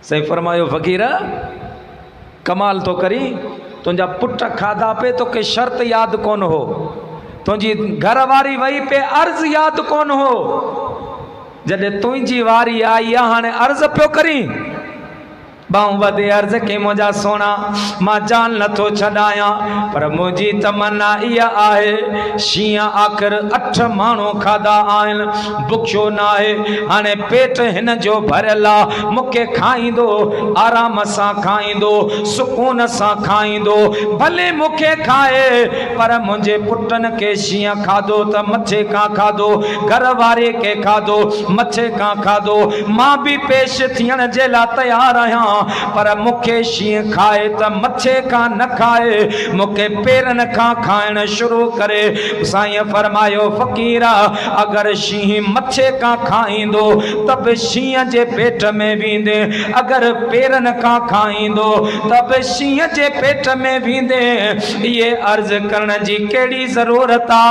सही फरमायो फ़कीरा कमाल तो करी तुझा पुट खाधा पे तो के शर्त याद कौन हो तुझी घर वारी वही पे अर्ज याद कौन हो जडे तुझी वारी आई हाने अर्ज पियो करी बाऊं बदे अर्ज के मुझा सोना मां जान नथो छडाया पर मुझी तमन्ना इया आहे शिया आखिर 8 मानो खादा आइन बुख्यो ना है हाने पेट हिन जो भरला मुके खाइंदो आराम सा खाइंदो सुकून सा खाइंदो भले मुके खाए पर मुझे पुटन के शिया खादो त मच्छे का खादो घर वारे के खादो मच्छे का खादो मां भी पेश थियण जे ला तैयार आया पर मुखे शीं खाए त मच्छे का न खाए मुखे पेरन का खाइण शुरू करे साईं फरमायो फ़कीरा अगर शीं मच्छे का खाइंदो तब शीं जे पेट में वींदे अगर पेरन का खाइंदो तब शीं जे पेट में वींदे ये अर्ज करण जी केड़ी जरूरत आ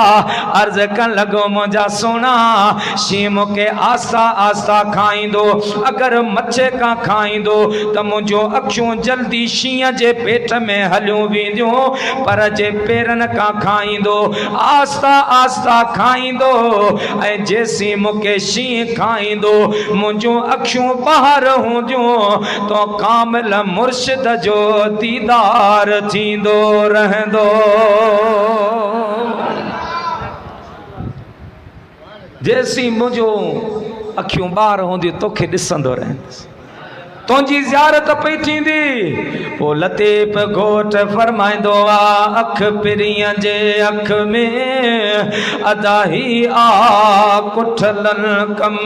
अर्ज कन लगो मुझा सोना शीं मुखे आस्ता आस्ता खाइंदो अगर मच्छे का खाइंदो त मुझो अखियों जल्दी शीं जे पेट में हलियों वींदियों पर जे पेरन का खाइंदो आस्ता आस्ता खाइंदो ऐ जेसी मुके शीं खाइंदो मुझो अखियों बाहर होंदियों तो कामिल मुर्शिद जो दीदार थींदो रहंदो जेसी मुझो अखियों बाहर होंदी तोखे ॾिसंदो रहंदसि तुझी ज़ियारत पई थींदी पो लतीफ़ घोट फरमाइंदो आ अख पिरियां जे अख में अदाही आ कुठलन कम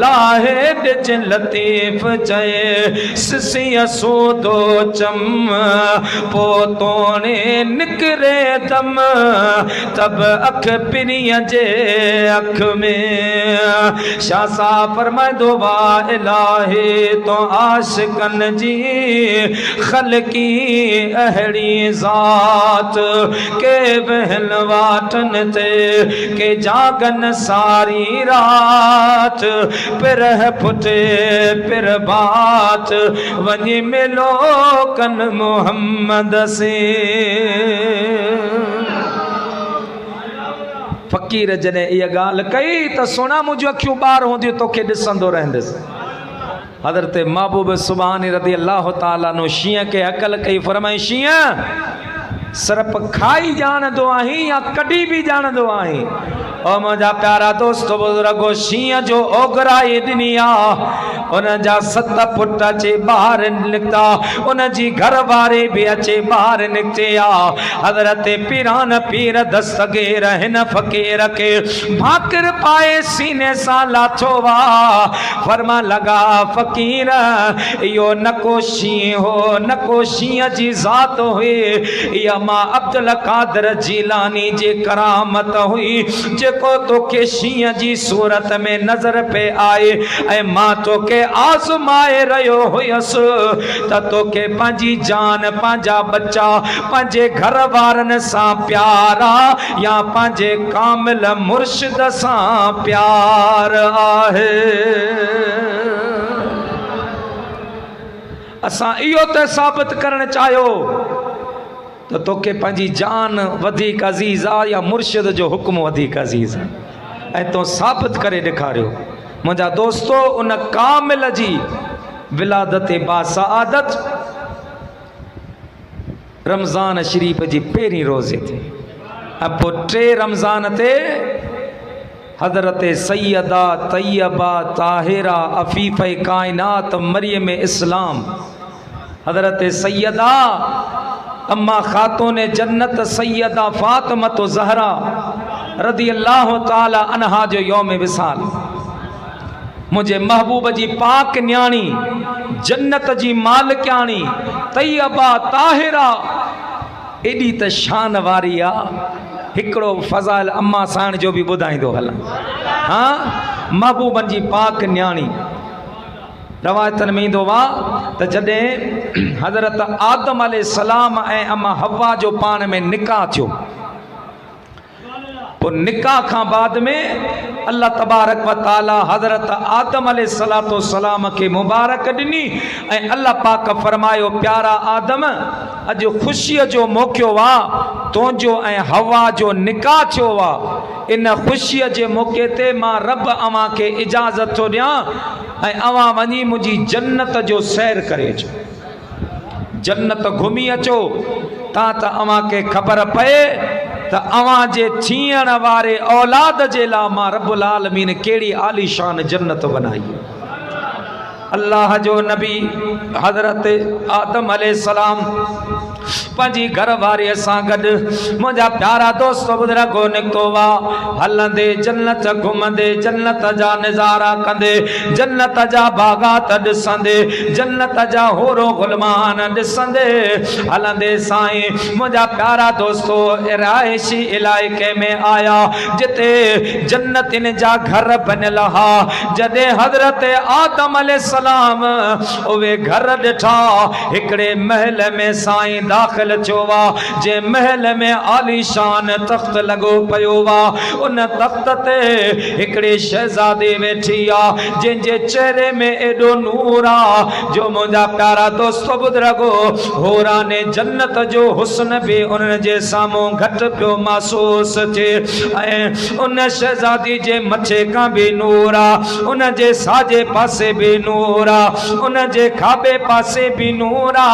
लाहे ॾिज लतीफ़ चए सिसिया सोदो चम पो तोणे निकरे दम तब अख पिरियां जे अख में शासा फरमाइंदो वा इलाही तो आशिकन जी खलकी अहड़ी जात के बहन वाटन ते के जागन सारी रात पिर फुटे पिर बात वनी मिलो कन मोहम्मद से फ़कीर जने ये गाल कई तो सोना मुझो अखियों बाहर होंदियूं तोखे ॾिसंदो रहंदसि हज़रत महबूब सुभानी रज़ी अल्लाह ताला नो शीं के अकल कई फरमाई शीं सिर्फ खाई जानदो आहीं या कडी भी जानदो आहीं ओ मुझा प्यारा दोस्त बुजुर्गो शीं जो ओगरा ये दुनिया उन जा 7 पुट अचे बाहर निकता उन जी घर वारे भी अचे बाहर निकते आ हज़रत पीरान पीर दस्तगीर हिन फ़कीर के भाकर पाए सीने सा लाथो वा फरमा लगा फ़कीर यो नको शीं हो नको शीं जी ज़ात हुई या मां अब्दुल कादिर जीलानी जे करामत हुई जेको तोखे शीं जी सूरत में नजर पे आए ऐ मां तोखे आज़माए रहियो हुयसि त तोखे पंहिंजी जान पंहिंजा बच्चा पंहिंजे घर वारनि सां प्यारा या पंहिंजे कामिल मुर्शिद सां प्यार आहे असां इहो त साबित करणु चाहियो तो तोखे पंहिंजी जान वधीक अज़ीज़ आहे या मुर्शिद जो हुक्म वधीक अज़ीज़ आहे ऐं तो साबित करे ॾेखारियो मुंहिंजा दोस्तो उन कामिल जी विलादत बासआदत रमज़ान शरीफ जी पहिरीं रोज़े ते ऐं पोइ 3 रमज़ान ते हज़रत सैयदा तैयबा ताहिरा अफ़ीफ़ कायनात मरियम इस्लाम हज़रत सैयदा अम्मा खातून जन्नत सैयदा फातिमत ज़हरा रज़ी अल्लाह ताला अन्हा जो यौम विसाल मुझे महबूब जी पाक न्याणी जन्नत जी मालिकाणी तैयबा ताहिरा एडी त शान वारी आ हिकड़ो फज़ाइल अम्मा साण जो भी ॿुधाईंदो हला हाँ महबूबन जी पाक न्याणी रवायतन में इंदो वा त जडे हज़रत आदम अलैहिस्सलाम ऐं अम्मा हव्वा जो पाण में निकाह थियो पोइ निकाह खां बाद में अल्लाह तबारक व ताला हज़रत आदम अलैहिस्सलातो सलाम के मुबारक ॾिनी ऐं अल्लाह पाक फरमायो प्यारा आदम अॼु ख़ुशीअ जो मौक़ो आहे तुंहिंजो ऐं हवा जो निकाह थियो आहे। इन ख़ुशीअ जे मौक़े ते मां रब अव्हां खे इजाज़त थो ॾियां ऐं अव्हां वञी मुंहिंजी जन्नत जो सैर करे अचो, जन्नत घुमी अचो ता त अव्हां खे ख़बर पए त अव्हां जे थियण वारे औलाद जे लाइ मां रब्बुल आलमीन कहिड़ी आलीशान जन्नत बनाई। अल्लाह जो नबी हज़रत आदम अलैहिस्सलाम पंहिंजी घर वारीअ सां गॾु मुंहिंजा प्यारा दोस्त बुज़ुर्गो निकितो वा हलंदे जन्नत घुमंदे जन्नत जा नज़ारा कंदे जन्नत जा बाग़ात ॾिसंदे जन्नत जा होरो गुलमान ॾिसंदे हलंदे साईं मुंहिंजा प्यारा दोस्तो रिहाइशी इलाइक़े में आया जिते जन्नतिन जा घर बनियल हा। जॾहिं हज़रत आदम अलैहिस्सलाम उहे घर ॾिठा हिकिड़े महल में साईं दाख़िल थियो वा जे महल में आलीशान तख्त लगो पियो वा उन तख्त ते हिकिड़ी शहज़ादी वेठी आ जंहिंजे चेहरे में एॾो नूर आ जो मुंहिंजा प्यारा दोस्तो बुज़ुर्गो होराने जन्नत जो हुस्न बि उन्हनि जे साम्हूं घटि पियो महसूस थिए ऐं उन शहज़ादी जे मथे खां बि नूर आ उन जे साॼे पासे बि नूर आ उन जे खाॿे पासे बि नूर आ।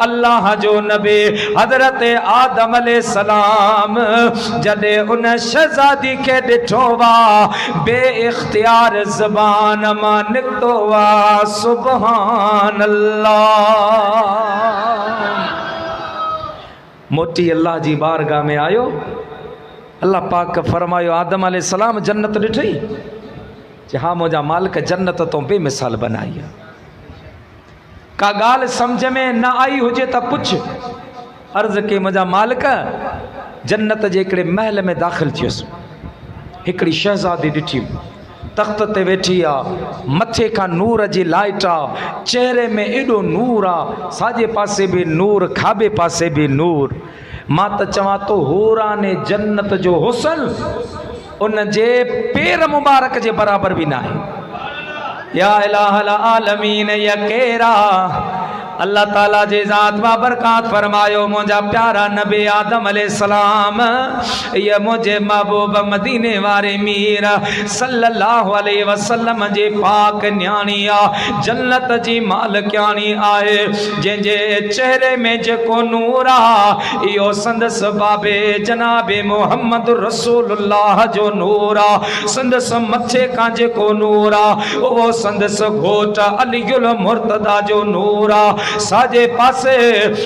अल्लाह जो नबी हज़रत आदम अलैहिस्सलाम जॾहिं उन शहज़ादी खे ॾिठो वा बे इख्तियार ज़बान मां निकितो वा सुभान अल्लाह। मोटी अल्लाह जी बारगाह में आयो। अल्लाह पाक फरमायो आदम अलैहिस्सलाम जन्नत ॾिठी जे हा मुंहिंजा मालिक जन्नत तो बेमिसाल बनाई आहे। का ॻाल्हि सम्झ में न आई हुजे त पुछ अर्ज़ के मुंहिंजा मालिक जन्नत जे हिकिड़े महल में दाख़िल थियुसि हिकिड़ी शहज़ादी ॾिठी तख्त ते वेठी आहे मथे खां नूर जी लाइट आहे चेहरे में एॾो नूर आहे साॼे पासे बि नूर खाॿे पासे बि नूर। मां त चवां थो होराने जन्नत जो हुस्न उन जे पेर मुबारक जे बराबर भी ना है। या इलाहल आलमीन या केरा अल्लाह ताला जे ज़ात बा बरकात फरमायो मुंहिंजा प्यारा नबी आदम अलैहिस्सलाम ये मुझे महबूब मदीने वारे मीर सल्लल्लाहु अलैहि वसल्लम जे पाक न्याणी आ जन्नत जी मालिकाणी आहे जंहिंजे चेहरे में जेको नूर आ इहो संदस बाबे जनाबे मोहम्मद रसूलुल्लाह जो नूर आ। संदस मथे खां जेको नूर आ उहो संदस घोट अलीउल मुर्तदा जो नूर आ। साजे पासे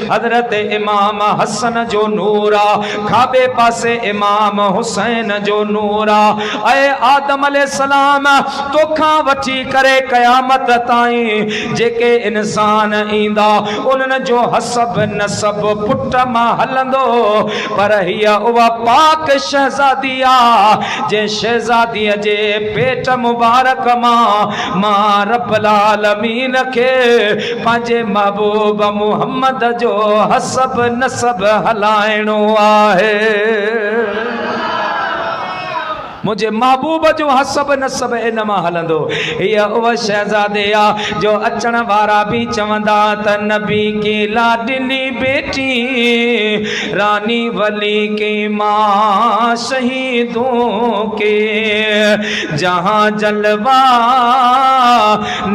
हजरत इमाम हसन जो नूर आ खाबे पासे इमाम हुसैन जो नूर आ। ऐ आदम अलैहिस्सलाम तोखा वठी करे क़यामत ताईं जेके इंसान ईंदा उन्हनि जो हसब नसब पुट मां हलंदो पर हिया उहा पाक शहज़ादी आ जे शहज़ादीअ जे पेट मुबारक मां रब्बुल आलमीन खे पंहिंजे महबूब मुहम्मद जो हसब नसब हलाइणो आहे। मुझे महबूब जो हसब नसब इन मां हलंदो। ये उहा शहज़ादे आ जो अचण वारा भी चवंदा त नबी की लाडली बेटी रानी वली की माँ शहीदों के जहाँ जलवा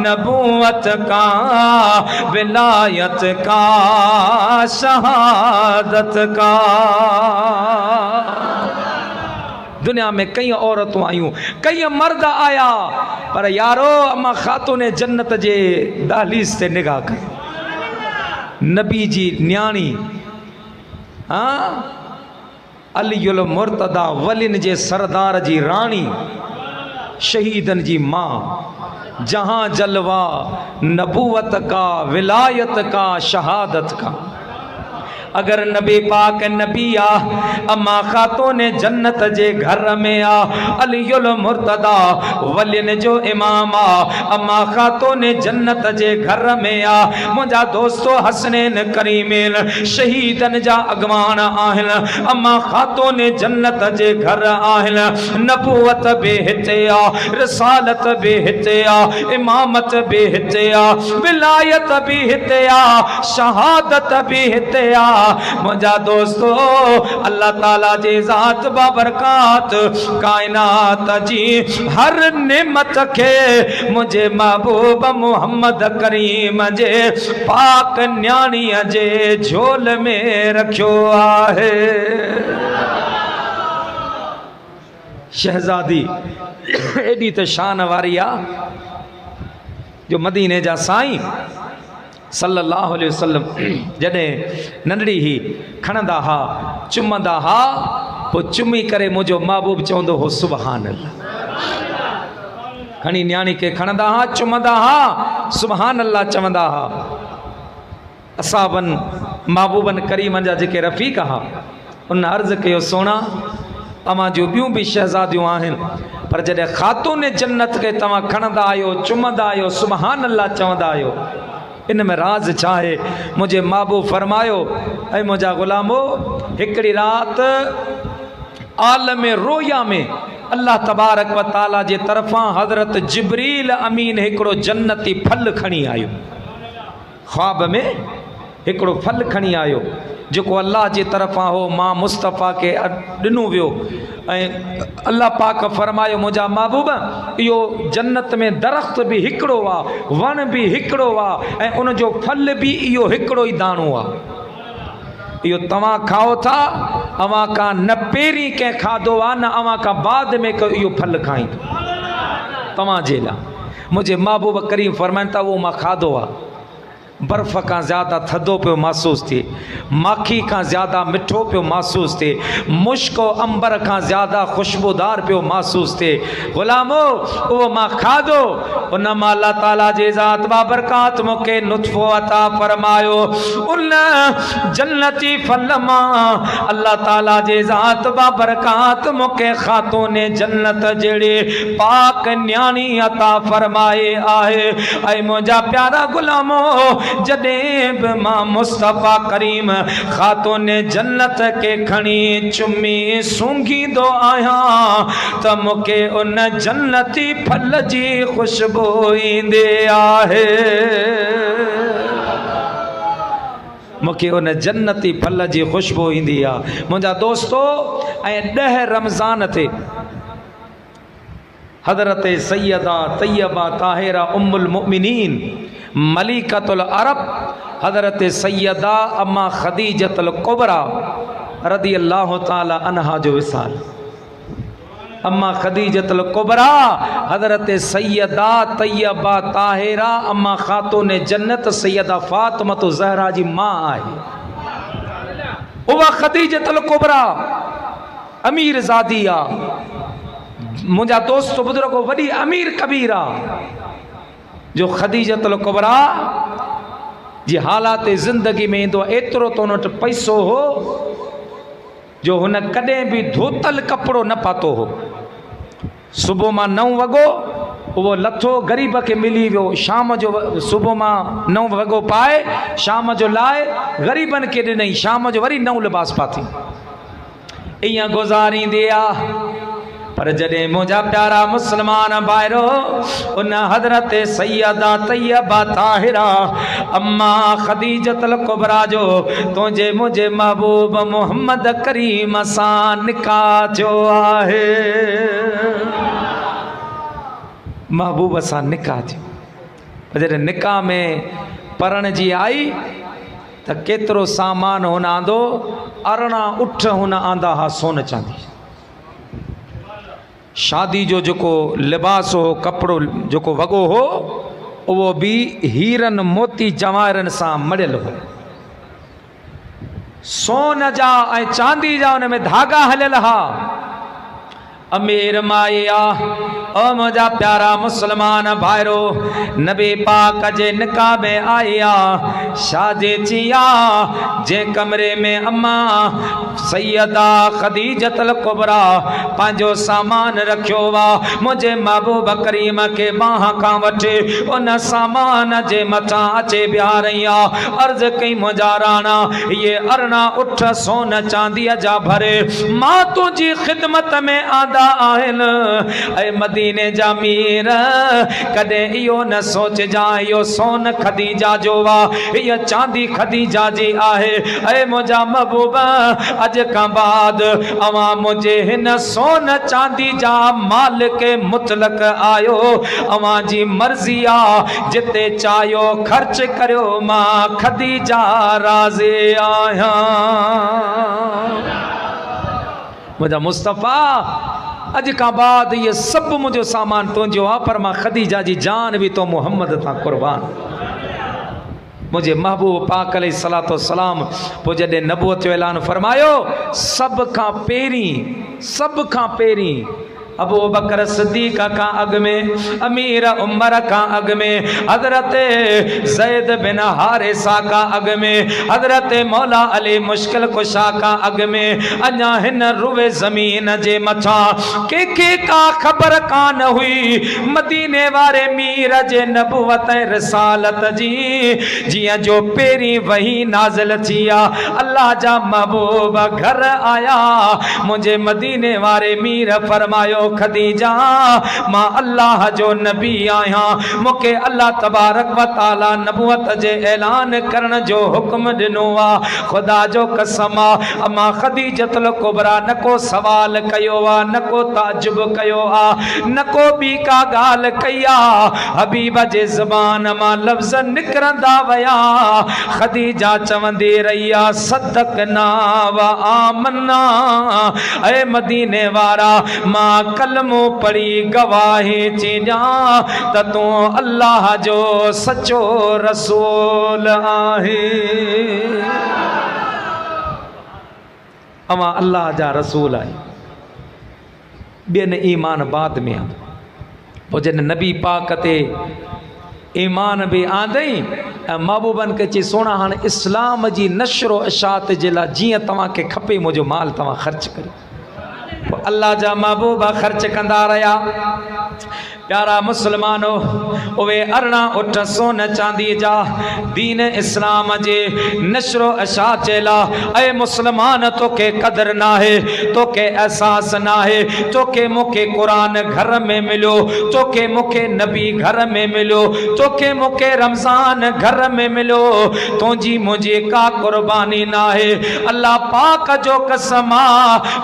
नबूवत का विलायत का शहादत का। दुनिया में कई औरतों आयूं कई मर्द आया पर यारो अम्मा खातून जन्नत जे दहलीज़ से निगाह कर नबी जी न्याणी हाँ अलीउल मुर्तदा वलिन जे सरदार जी रानी शहीदन जी माँ जहाँ जलवा नबूवत का विलायत का शहादत का। अगर नबी पाक नबी आ अम्मा खातून जन्नत जे घर में आ अलीउल मुर्तदा वलियन जो इमाम आ अम्मा खातून जन्नत जे घर में आ मुंहिंजा दोस्तो हसनैन करीमेन शहीदन जा अगवान आहिन अम्मा खातून जन्नत जे घर आहिन नबूवत बि हिते आ रिसालत बि हिते आ इमामत बि हिते आ विलायत बि हिते आ शहादत बि हिते आ मुंहिंजा दोस्तो अल्लाह ताला जे ज़ात बाबरकात कायनात जी हर नेमत के मुझे महबूब मोहम्मद करीम जे पाक न्याणीअ जे झोल में रखियो आहे। शहजादी एडी त शान वारी आ जो मदीने जा साईं सल्लल्लाहु अलैहि वसल्लम जॾहिं नंढड़ी ही खणंदा हा चुमंदा हा पोइ चुमी करे मुंहिंजो महबूब चवंदो हो सुबहान अल्लाह। खणी न्याणी खे खणंदा हा चुमंदा हा सुबहान अल्लाह चवंदा हा। असाबन महबूबन करीमन जा जेके रफ़ीक हा उन अर्ज़ कयो सोना अवां जूं ॿियूं बि शहज़ादियूं आहिनि पर जॾहिं ख़ातून जन्नत खे तव्हां खणंदा आहियो चुमंदा आहियो सुबहान अल्लाह चवंदा आहियो इन में राज छा आहे। मुंहिंजे महबूब फरमायो ऐं मुंहिंजा ग़ुलामो हिकिड़ी राति आलम रोया में अल्लाह तबारक व ताला जे तरफ़ां हज़रत जिब्रील अमीन हिकिड़ो जन्नती फल खणी आयो। ख्वाब में हिकिड़ो फल खणी आयो जेको अल्लाह जे तरफ़ां हो मां मुस्तफ़ा खे ॾिनो वियो ऐं अल्लाह पाक फरमायो मुंहिंजा महबूब इहो जन्नत में दरख़्त बि हिकिड़ो आहे वण बि हिकिड़ो आहे ऐं उन जो फल बि इहो हिकिड़ो ई दाणो आहे। इहो तव्हां खाओ था अव्हां खां न पहिरीं कंहिं खाधो आहे न अव्हां खां बाद में को इहो फल खाईंदो तव्हां जे लाइ। मुंहिंजे महबूब करीम फरमाइनि था उहो मां खाधो आहे। बर्फ़ का ज़्यादा थदो पियो महसूस थिए माखी का ज़्यादा मिठो पियो महसूस थिए मुश्क अंबर का ज़्यादा खुशबूदार पियो महसूस थिए। ग़ुलामो उहो मां खाधो उन मां अल्लाह ताला जे ज़ात बाबरकात मूंखे नुत्फ़ो अता फरमायो। उन जन्नती फल मां अल्लाह ताला जे ज़ात बाबरकात मूंखे ख़ातून जन्नत जहिड़े पाक न्याणी अता फरमाए आहे। ऐं मुंहिंजा प्यारा ग़ुलामो जॾहिं बि मां मुस्तफ़ा करीम ख़ातून जन्नत के खणी चुमी सूंघींदो आहियां त मूंखे उन जन्नती फल जी खुशबू ईंदी आहे। मूंखे उन जन्नती फल जी खुशबू ईंदी आहे। मुंहिंजा दोस्तो ऐं 10 रमज़ान ते हज़रत सैयदा तैयबा ताहिरा उम्मुल मुमिनीन मलिकतुल अरब हज़रत सैयदा अम्मा खदीजतुल कुबरा रदी अल्लाह ताला अन्हा जो विसाल। अम्मा खदीजतुल कुबरा हज़रत सैयदा तैयबा ताहिरा अम्मा खातून जन्नत सैयदा फातिमतु ज़हरा जी मां आहे। उहा खदीजतुल कुबरा अमीर ज़ादी आहे। मुंहिंजा दोस्त बुजुर्गो वॾी अमीर कबीर आहे जो खदीजतुल कुबरा जी हालात ज़िंदगी में ईंदो एतिरो तो उन वटि पैसो हो जो हुन कॾहिं बि धोतल कपिड़ो न पातो हो। सुबुह मां 9 वॻो उहो लथो ग़रीब खे मिली वियो शाम जो सुबुह मां 9 वॻो पाए शाम जो लाइ ग़रीबनि खे ॾिनई शाम जो वरी 9 लिबास पाती ईअं गुज़ारींदी आहे। पर जॾहिं मुंहिंजा प्यारा मुस्लमान भाइरो उन हज़रत सैयदा तैयबा ताहिरा अम्मा खदीजतुल कुबरा जो तुंहिंजे मुंहिंजे महबूब मोहम्मद करीम सां निकाह थियो आहे। महबूब सां निकाह थियो। जॾहिं निकाह में पढ़ण जी आई त केतिरो सामान हुन आंदो 18 उठ हुन आंदा हा सोन चांदी। शादी जो जेको लिबास हो कपिड़ो जेको वॻो हो उहो बि हीरनि मोती जवाहरनि सां मड़ियल हो। सोन जा ऐं चांदी जा उन में धागा हलियल हा। अमीर माई आ ओ मुझा प्यारा मुसलमान भाईरो, नबी पाक जे निकाह में आया शादी चिया जे कमरे में अम्मा सैयदा खदीजतुल कुबरा पंहिंजो सामान रखियो वा। मुझे महबूब करीम के बाह खां वठी उन सामान जे मथां अचे बिहारिया। अर्ज कई मुझा राणा ये अरना उठ सोन चांदीअ जा भरे मां तुझी खिदमत में आंदा आहिन। ऐ मदीने जा मीर कदे इहो न सोचजा इहो सोन खदीजा जो वा, इहा चांदी खदीजा जी आहे। ऐ मुझा महबूब अज का बाद अवा मुझे हिन सोन चांदी जा मालिक मुतलक आयो। अवा जी मर्जी आ जिते चायो खर्च करियो मां खदीजा राज़ी आहियां। मुझा मुस्तफ़ा अज का बाद ये सब मुझो सामान तुझो आ, पर मां खदीजा जी जान भी तो मोहम्मद ता कुर्बान। मुझे महबूब पाक अलैहिस्सलातु वस्सलाम पो जॾहिं नबूवत जो ऐलान फरमायो, सब खां पहिरीं अबू बकर सिद्दीक़ का अग में, अमीर उमर का अग में, हजरत ज़ैद बिन हारिसा का अग में, हजरत मौला अली मुश्किल कुशा का अग में, अञा हिन रुवे ज़मीन जे मथा के का खबर कान हुई मदीने वारे मीर जे नबूवत रिसालत जी। जिया जो पेरी वही नाज़िल थिया अल्लाह जा महबूब घर आया। मुझे मदीने वारे मीर फरमायो खदीजा मां अल्लाह जो नबी आया, मुके अल्लाह तबारक व तआला नबूवत जे ऐलान करण जो हुक्म दिनो आ। खुदा जो कसम आ मां खदीजतुल कुबरा न को सवाल कयो आ, न को ताजुब कयो आ, न को बी का गाल कया। हबीब जे ज़बान मां लफ्ज़ निकरंदा वया। खदीजा चवंदी रही आ सदकना व आमन्ना। ऐ मदीने वारा मां कलमो पढ़ी गवाही चीजा त तू अल्लाह जो सचो रसूल आहे। अमा अल्लाह जा रसूल आहे, ॿियनि ईमान बाद में आ। पोइ जॾहिं नबी पाक ते ईमान भी आंदई महबूबन के चे सोना हाणे इस्लाम जी नशरो अशात जे लाइ जीअं तव्हांखे खपे मुंहिंजो माल तव्हां ख़र्च करियो। अल्लाह जा महबूब ख़र्च कंदा रहा। प्यारा मुसलमानो उवे अरना उठ सोन चांदी जा दीन इस्लाम जे नशरो अशा चेला। ऐ मुसलमान तोखे कदर ना है, तोखे एहसास ना है, तोखे मुखे कुरान घर में मिलो, तोखे मुखे नबी घर में मिलो, तोखे मुखे रमजान घर में मिलो, तुझी मुझे का कुर्बानी ना है। अल्लाह पाक जो कसमा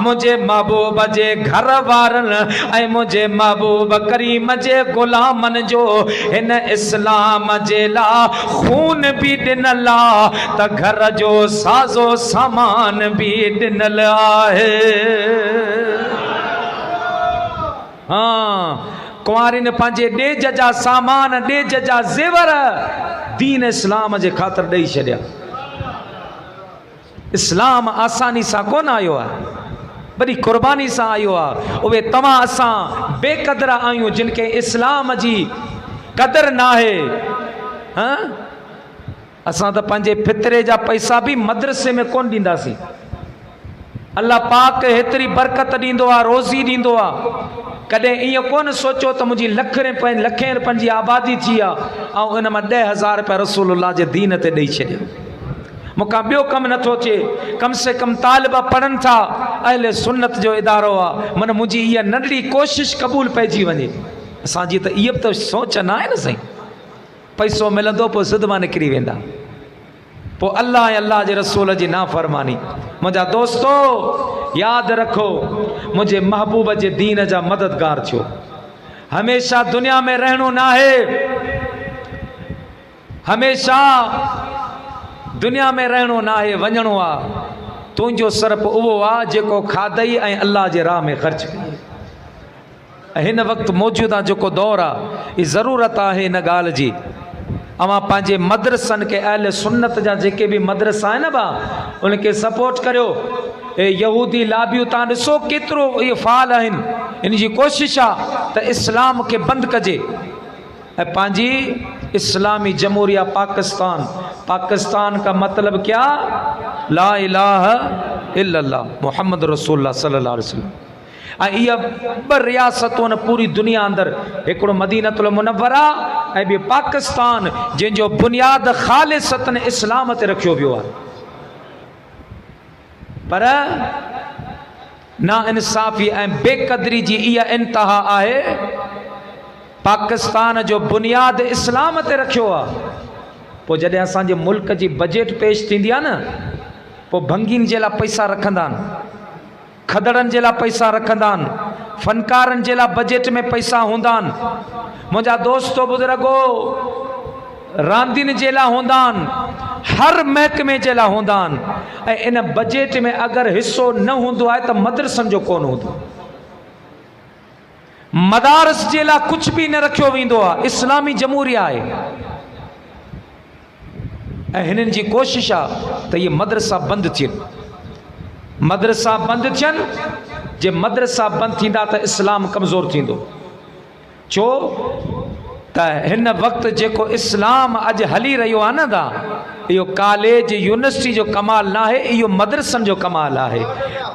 मुझे महबूब जे घर वारन ऐ मुझे महबूब करीम जे गुलामन जो इन इस्लाम जे ला खून भी दिनल आ त घर जो साजो सामान भी दिनल आहे। हाँ कुंवारिन पंहिंजे ॾेज जा सामान ॾेज जा ज़ेवर दीन इस्लाम जे ख़ातिर ॾेई छॾिया। इस्लाम आसानी सां कोन आयो आहे, बड़ी कुर्बानी से आयो आ। उवे तवा असा बेकदर आयूं जिनके इस्लाम जी कदर ना है। हाँ असा तो पंहिंजे फितरे जा पैसा भी मदरसे में कोन दींदासी। अल्लाह पाक हेतरी बरकत दींदो आ, रोज़ी दींदो आ। कदे इयो कोन सोचो तो मुझी लखें रुपयनि जी आबादी थी आ ऐं इन मां 10,000 रुपया रसूलुल्लाह जे दीन ते ॾेई छॾियो। मुका बियो कम नथो चे, कम से कम तालिब पढ़न था, अहले सुन्नत जो इदारो आ। मन मुझी ये नंढड़ी कोशिश कबूल पैजी वने। असांजी त इहा तो सोच ना है न सही। पैसो मिलंदो पोइ सिध मां निकिरी वेंदा, पोइ अल्लाह ऐं अल्लाह जे रसूल जी नाफ़रमानी। मुंहिंजा दोस्तो यादि रखो, मुझे महबूब जे दीन जा मददगार थियो। हमेशा दुनिया में रहणो ना है, हमेशा दुनिया में रहणो ना है, वञणो आ। तुंहिंजो सिर्फ़ उहो आ जेको खाधई ऐं अल्लाह जे राह में ख़र्च कई। हिन वक़्तु मौजूदा जेको दौर आ, ई ज़रूरत आहे हिन ॻाल्हि जी। अवां पंहिंजे मदरसनि के अहले सुन्नत जा जेके भी मदरसा आहिनि बा, उनखे सपोर्ट करियो। ए यहूदी लाबियूं तव्हां ॾिसो केतिरो इहे फ़ाल आहिनि। इन जी कोशिशि आहे त इस्लाम खे बंदि कजे ऐं पंहिंजी इस्लामी जमहूरिया पाकिस्तान का मतलब क्या? ला इलाहा इल्लल्लाह मुहम्मद रसूलुल्लाह सल्लल्लाहु अलैहि वसल्लम। ऐं इहा ॿ रियासतूं न पूरी दुनिया अंदरि, हिकिड़ो मदीनतुल मुनव्वरा ऐं ॿियो पाकिस्तान, जंहिंजो बुनियाद ख़ालिसतन इस्लाम ते रखियो वियो आहे। पर ना इंसाफ़ी ऐं बेक़दरी जी इहा इंतिहा आहे। पाकिस्तान जो बुनियाद इस्लाम ते रखियो आहे। पोइ जॾहिं असांजे मुल्क जी बजट पेश थींदी आहे न, पोइ भंगीन जे लाइ पैसा रखंदा आहिनि, खदड़नि जे लाइ पैसा रखंदा आहिनि, फनकारनि जे लाइ बजट में पैसा हूंदा आहिनि, मुंहिंजा दोस्तो बुज़ुर्गो रांदियुनि जे लाइ हूंदा आहिनि, हर महकमे जे लाइ हूंदा आहिनि। ऐं इन बजट में अगरि हिसो न हूंदो आहे त मदरसनि जो कोन हूंदो, मदारस जे लाइ कुझु बि न रखियो वेंदो आहे। इस्लामी जमहूरिया आहे ऐं हिननि जी कोशिशि आहे त इहे मदरसा बंदि थियनि। मदरसा बंदि थियनि, जे मदरसा बंदि थींदा त इस्लाम कमज़ोर थींदो। छो त हिन वक़्तु जेको इस्लाम अॼु हली रहियो आहे न दा, इहो कॉलेज यूनिवर्सिटी जो कमाल न आहे, इहो मदरसनि जो कमाल आहे।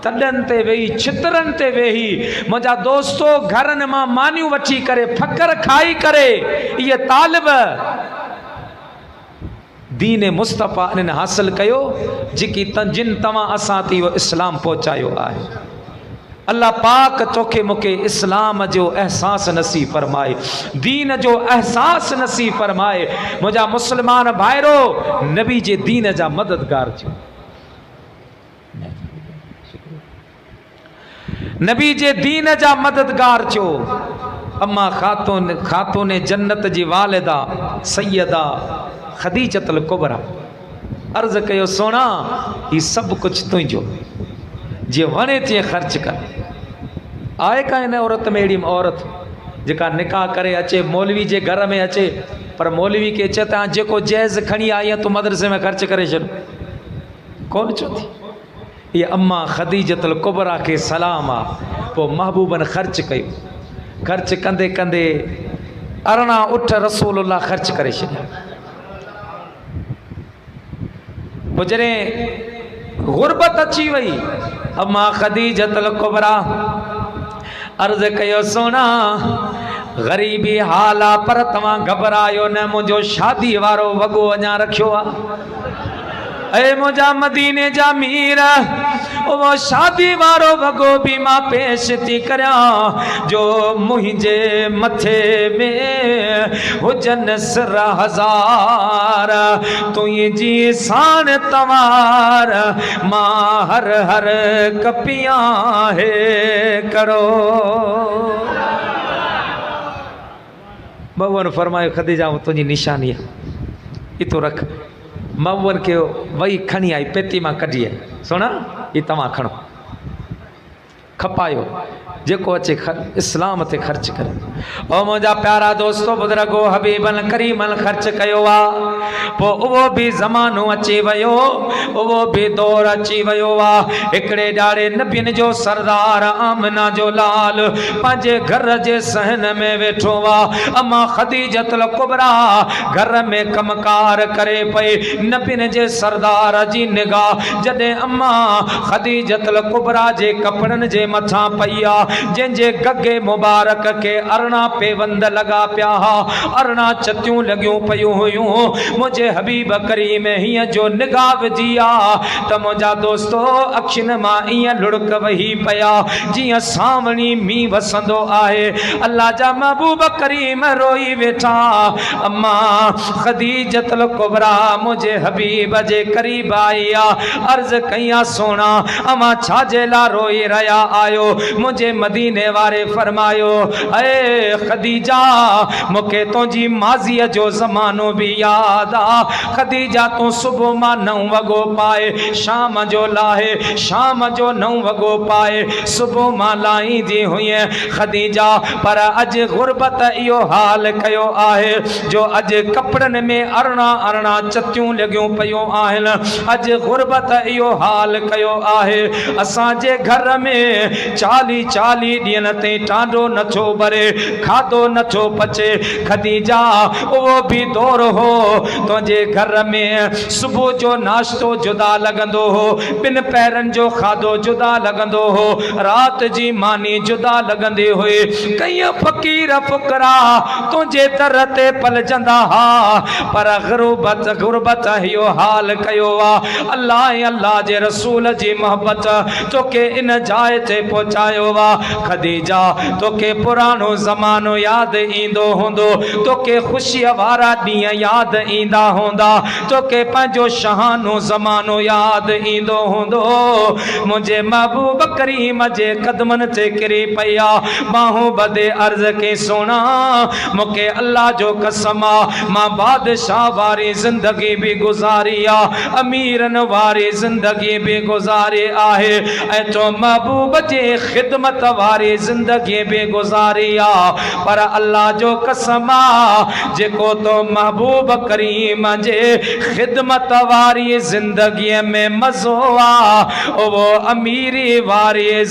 तॾनि ते वेही, छितरनि ते वेही, मुंहिंजा दोस्तो घरनि मां मानियूं वठी करे, फ़कर खाई करे, इहे तालिब दीन मुस्तफ़ा इन्हनि हासिल कयो जेकी जिन तव्हां असां ते इहो इस्लाम पहुचायो आहे। अल्लाह पाक तोखे मूंखे इस्लाम जो एहसास नसीब फरमाए, दीन जो एहसास नसीब फरमाए। मुंहिंजा मुस्लमान भाइरो नबी जे दीन जा मददगार थियो, नबी जे दीन जा मददगार थियो। अम्मा खातून जन्नत जी वालिदा सैयदा खदीजतुल कुबरा अर्ज़ कयो, सोना ही सभु कुझु तुंहिंजो, जे वणे तीअं ख़र्च कर। आहे का हिन औरत में अहिड़ी औरत जेका निकाह करे अचे, मौलवी जे घर में अचे, पर मौलवी खे चए त जेको जैज़ खणी आई तूं मदरसे में ख़र्च करे छॾ, कोन चो थी। इहा अम्मा खदीजतुल कुबरा खे सलाम आहे। पोइ महबूबन ख़र्च कयो, ख़र्च कंदे कंदे अरिड़हं उठ रसूलुल्लाह ख़र्च करे छॾिया। पोइ जॾहिं गुरबत अची वई, अम्मा खदीजतुल कुबरा अर्ज़ कयो, सोना ग़रीबी हाल आहे पर तव्हां घबरायो न, मुंहिंजो शादी वारो वॻो अञा रखियो आहे। ऐ मुंहिंजा मदीने जा मीर, वो शादी वारो वॻो बि मां पेश थी करियां, जो मुंहिंजे मथे में हुजनि सिर हज़ार, तुंहिंजी साण तवार, मां हर हर कपियां हे करो। बवन फरमायो, खदीजा तुंहिंजी निशानी आहे, इतो रख। मवन के वही खणी आई, पेती मां कढी आई, सुना ये तव्हां खणो, खपायो, जेको अचे इस्लाम ते ख़र्च करे। ओ मुंहिंजा प्यारा दोस्तो बुज़ुर्गो हबीबन करीमन ख़र्च कयो आहे। पोइ उहो बि ज़मानो अची वियो, उहो बि दौर अची वियो आहे। हिकिड़े ॾाढे नबियुनि जो सरदार आमना जो लाल पंहिंजे घर जे सहन में वेठो आहे। अम्मा खदीजतुल कुबरा घर में कमकार करे पई। नबियुनि जे सरदार जी निगाह जॾहिं अम्मा खदीजतुल कुबरा जे कपड़नि जे मथां पई आहे, जंहिंजे गगे मुबारक के अरिड़हं पेवंद लगा पिया, अरिड़हं चतियूं लॻियूं पियूं हुयूं। मुंहिंजे हबीब करीम हीअं जो निगाह विझी आहे त मुंहिंजा दोस्तो अखियुनि मां ईअं लुड़क वही पिया जीअं सावणी मींहुं वसंदो आहे। अल्लाह जा महबूब करीम रोई वेठा। अम्मा खदीजतुल कुबरा मुंहिंजे हबीब जे करीब आई आहे, अर्ज़ कई, सोना अमा छाजे ला रोई रहिया आयो? मुंहिंजे मदीने वारे फरमायो, ए खदीजा मूंखे तुंहिंजी माज़ीअ जो ज़मानो भी याद आ। खदीजा तू सुबह मां 9 वॻो पाए शाम जो लाहे, शाम जो 9 वॻो पाए सुबह मां लाहींदी हुई खदीजा। पर अॼु गुरबत इहो हाल कयो आहे जो अॼु कपड़नि में अरड़ा अरड़ा चतियूं लॻियूं पियूं आहिनि। अॼु गुरबत इहो हाल कयो आहे, असांजे घर में 40-40 ॾींहंनि ताईं टांडो नथो भरे, खाधो नथो पचे। खदीजा उहो भी दौर हो तुंहिंजे घर में सुबुह जो नाश्तो जुदा लॻंदो हो, 2 पैरनि जो खाधो जुदा लॻंदो हो, रात जी मानी जुदा लॻंदी हुई। कई फ़कीर फ़ुकरा तुंहिंजे दर ते पलजंदा हा, पर गुरबत इहो हाल कयो आहे। अल्लाह ऐं अल्लाह जे रसूल जी मोहब्बत तोखे इन जाइ ते पहुचायो आहे। खदीजा तोखे पुराणो ज़मानो यादि ईंदो हूंदो, तोखे ख़ुशीअ वारा ॾींहं यादि ईंदा हूंदा, तोखे पंहिंजो शहानो ज़मानो यादि ईंदो हूंदो। मुंहिंजे महबूब करीम जे कदमनि ते किरी पई आहे, बाहूं बदे अर्ज़ के सोना मूंखे अल्लाह जो कसम आहे, मां बादशाह वारी ज़िंदगी भी गुज़ारी आहे, अमीरनि वारी ज़िंदगी भी गुज़ारी आहे, ऐं तो महबूब जे ख़िदमत वारी ज़िंदगी भी गुज़ारी आहे। पर अल्लाह जो कसम आहे, जेको तो महबूब करीम जे ख़िदमत वारी ज़िंदगी में मज़ो आहे, उहो अमीरी वारी